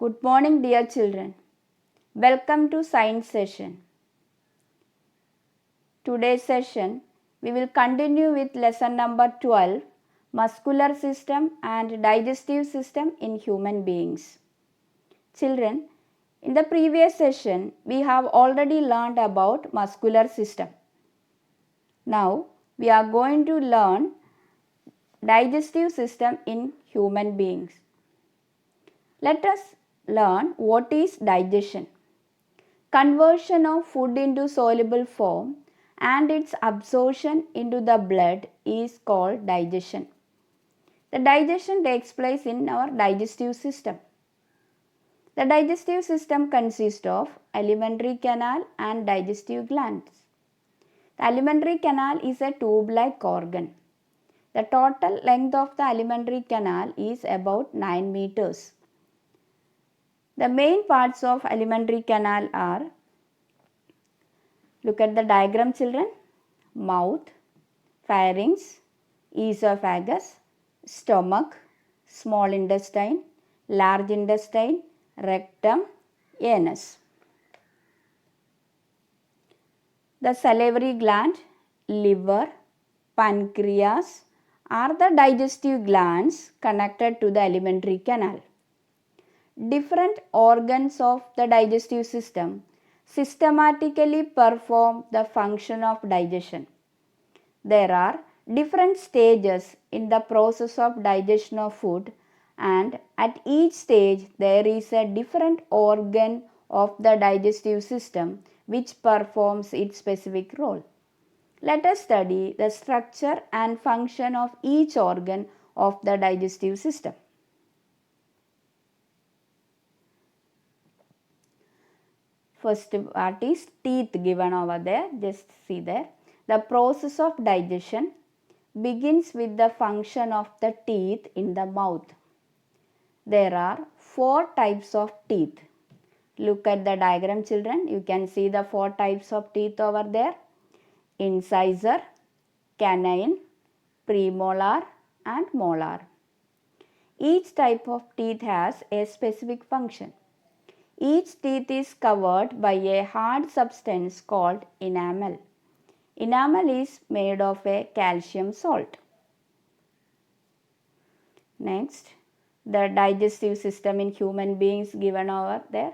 Good morning, dear children. Welcome to science session. Today's session we will continue with lesson number 12, muscular system and digestive system in human beings. Children, in the previous session we have already learned about muscular system. Now we are going to learn digestive system in human beings. Let us learn what is digestion. Conversion of food into soluble form and its absorption into the blood is called digestion. The digestion takes place in our digestive system. The digestive system consists of alimentary canal and digestive glands. The alimentary canal is a tube-like organ. The total length of the alimentary canal is about 9 meters. The main parts of alimentary canal are, look at the diagram children, mouth, pharynx, esophagus, stomach, small intestine, large intestine, rectum, anus. The salivary gland, liver, pancreas are the digestive glands connected to the alimentary canal. Different organs of the digestive system systematically perform the function of digestion. There are different stages in the process of digestion of food, and at each stage there is a different organ of the digestive system which performs its specific role. Let us study the structure and function of each organ of the digestive system. First part is teeth given over there, just see there. The process of digestion begins with the function of the teeth in the mouth. There are 4 types of teeth. Look at the diagram children, you can see the 4 types of teeth over there. Incisor, canine, premolar and molar. Each type of teeth has a specific function. Each teeth is covered by a hard substance called enamel. Enamel is made of a calcium salt. Next, the digestive system in human beings given over there.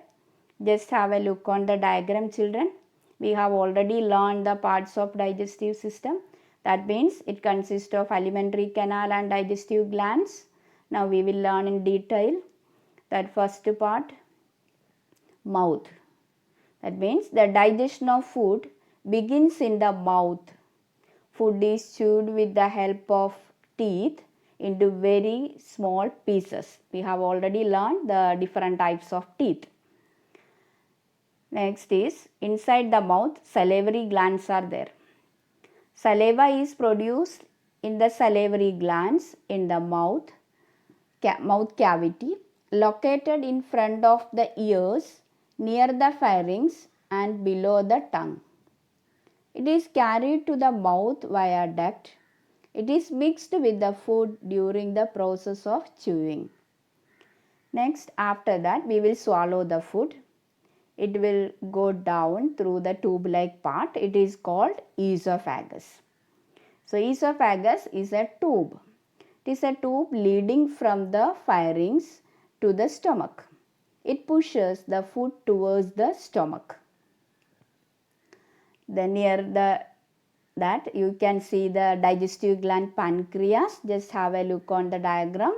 Just have a look on the diagram children. We have already learned the parts of digestive system. That means it consists of alimentary canal and digestive glands. Now we will learn in detail that first part, mouth. That means the digestion of food begins in the mouth. Food is chewed with the help of teeth into very small pieces. We have already learned the different types of teeth. Next is inside the mouth, salivary glands are there. Saliva is produced in the salivary glands in the mouth cavity located in front of the ears, near the pharynx and below the tongue. It is carried to the mouth via duct. It is mixed with the food during the process of chewing. Next, after that we will swallow the food. It will go down through the tube-like part. It is called esophagus. So, esophagus is a tube. It is a tube leading from the pharynx to the stomach. It pushes the food towards the stomach. Then near that you can see the digestive gland pancreas. Just have a look on the diagram.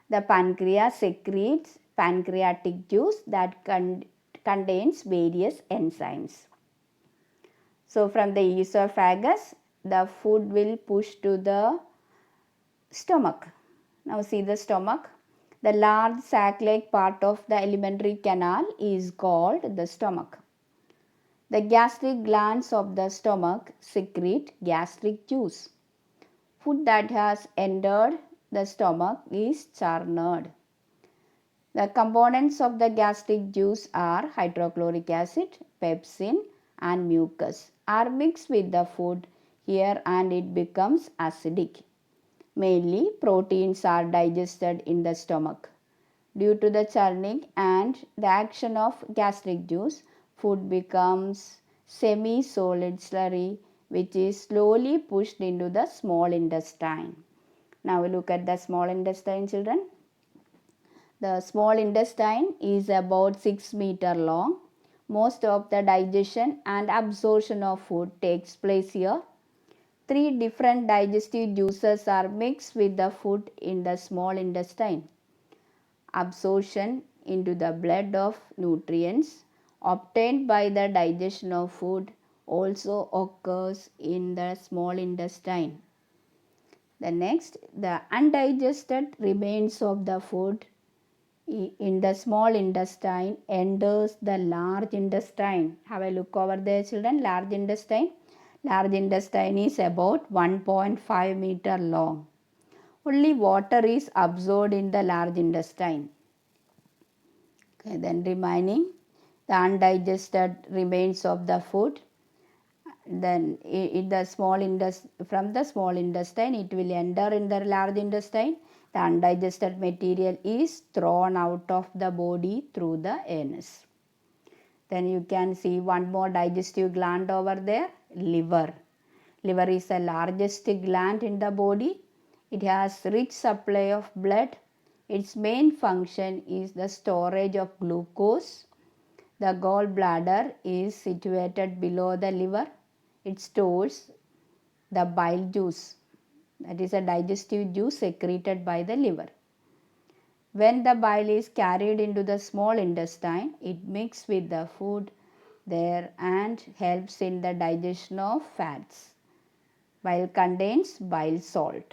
The pancreas secretes pancreatic juice that contains various enzymes. So from the esophagus, the food will push to the stomach. Now see the stomach. The large sac-like part of the alimentary canal is called the stomach. The gastric glands of the stomach secrete gastric juice. Food that has entered the stomach is churned. The components of the gastric juice are hydrochloric acid, pepsin and mucus are mixed with the food here and it becomes acidic. Mainly proteins are digested in the stomach. Due to the churning and the action of gastric juice, food becomes semi-solid slurry which is slowly pushed into the small intestine. Now we look at the small intestine, children. The small intestine is about 6 meter long. Most of the digestion and absorption of food takes place here. 3 different digestive juices are mixed with the food in the small intestine. Absorption into the blood of nutrients obtained by the digestion of food also occurs in the small intestine. The next, the undigested remains of the food in the small intestine enters the large intestine. Have a look over there, children. Large intestine. Large intestine is about 1.5 meter long. Only water is absorbed in the large intestine. Okay, then remaining the undigested remains of the food. Then in the from the small intestine it will enter in the large intestine. The undigested material is thrown out of the body through the anus. Then you can see one more digestive gland over there, liver. Liver is the largest gland in the body. It has rich supply of blood. Its main function is the storage of glucose. The gallbladder is situated below the liver. It stores the bile juice, that is a digestive juice secreted by the liver. When the bile is carried into the small intestine, it mixes with the food there and helps in the digestion of fats. Bile contains bile salt.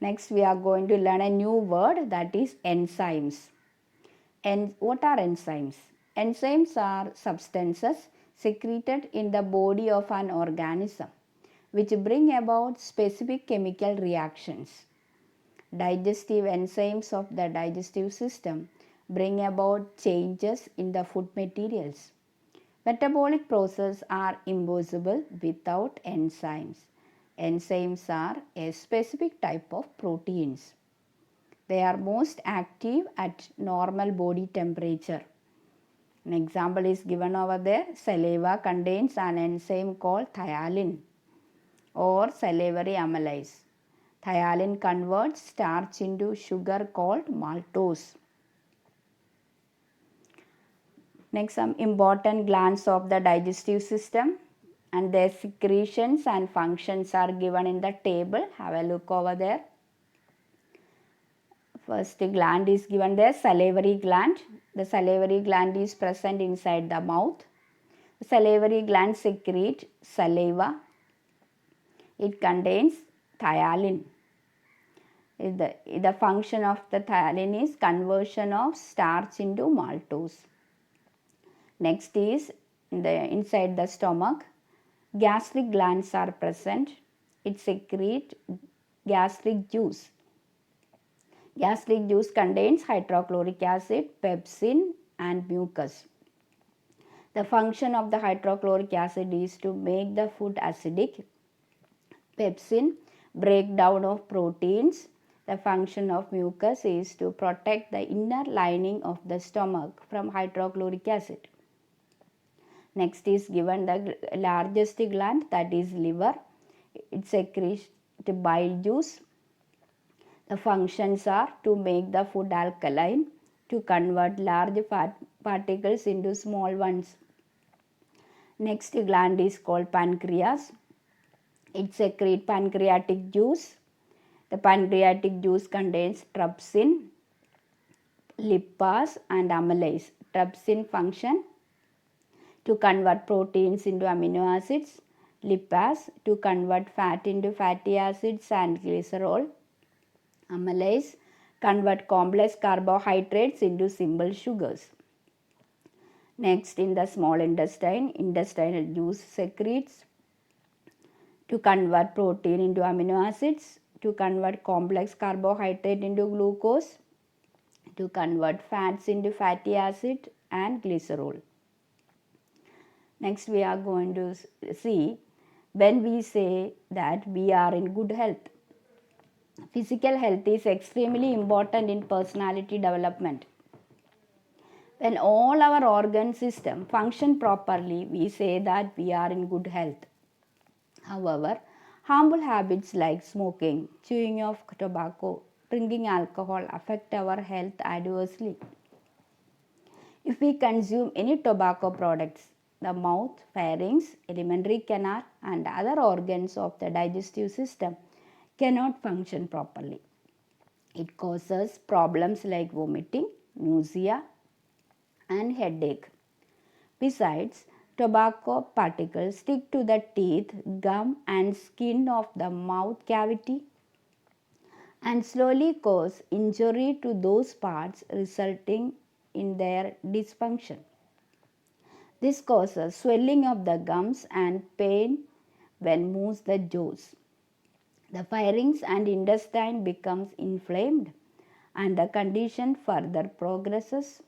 Next we are going to learn a new word, that is enzymes. And what are enzymes? Enzymes are substances secreted in the body of an organism which bring about specific chemical reactions. Digestive enzymes of the digestive system bring about changes in the food materials. Metabolic processes are impossible without enzymes. Enzymes are a specific type of proteins. They are most active at normal body temperature. An example is given over there. Saliva contains an enzyme called thiolin or salivary amylase. Thiolin converts starch into sugar called maltose. Next, some important glands of the digestive system and their secretions and functions are given in the table. Have a look over there. First gland is given there, salivary gland. The salivary gland is present inside the mouth. The salivary gland secretes saliva. It contains thiolin. The function of the thiolin is conversion of starch into maltose. Next is inside the stomach. Gastric glands are present. It secretes gastric juice. Gastric juice contains hydrochloric acid, pepsin and mucus. The function of the hydrochloric acid is to make the food acidic. Pepsin, breakdown of proteins. The function of mucus is to protect the inner lining of the stomach from hydrochloric acid. Next is given the largest gland, that is liver. It secretes the bile juice. The functions are to make the food alkaline, to convert large fat particles into small ones. Next gland is called pancreas. It secretes pancreatic juice. The pancreatic juice contains trypsin, lipase and amylase. Trypsin function to convert proteins into amino acids. Lipase to convert fat into fatty acids and glycerol. Amylase convert complex carbohydrates into simple sugars. Next, in the small intestine, intestinal juice secretes to convert protein into amino acids, to convert complex carbohydrate into glucose, to convert fats into fatty acid and glycerol. Next, we are going to see when we say that we are in good health. Physical health is extremely important in personality development. When all our organ system function properly, we say that we are in good health. However, harmful habits like smoking, chewing of tobacco, drinking alcohol affect our health adversely. If we consume any tobacco products, the mouth, pharynx, alimentary canal, and other organs of the digestive system cannot function properly. It causes problems like vomiting, nausea, and headache. Besides, tobacco particles stick to the teeth, gum, and skin of the mouth cavity and slowly cause injury to those parts, resulting in their dysfunction. This causes swelling of the gums and pain when moves the jaws. The pharynx and intestine becomes inflamed and the condition further progresses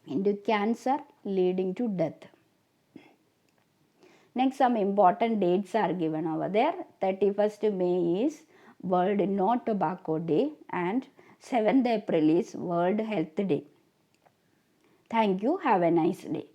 into cancer leading to death. Next, some important dates are given over there. 31st May is World No Tobacco Day and 7th April is World Health Day. Thank you. Have a nice day.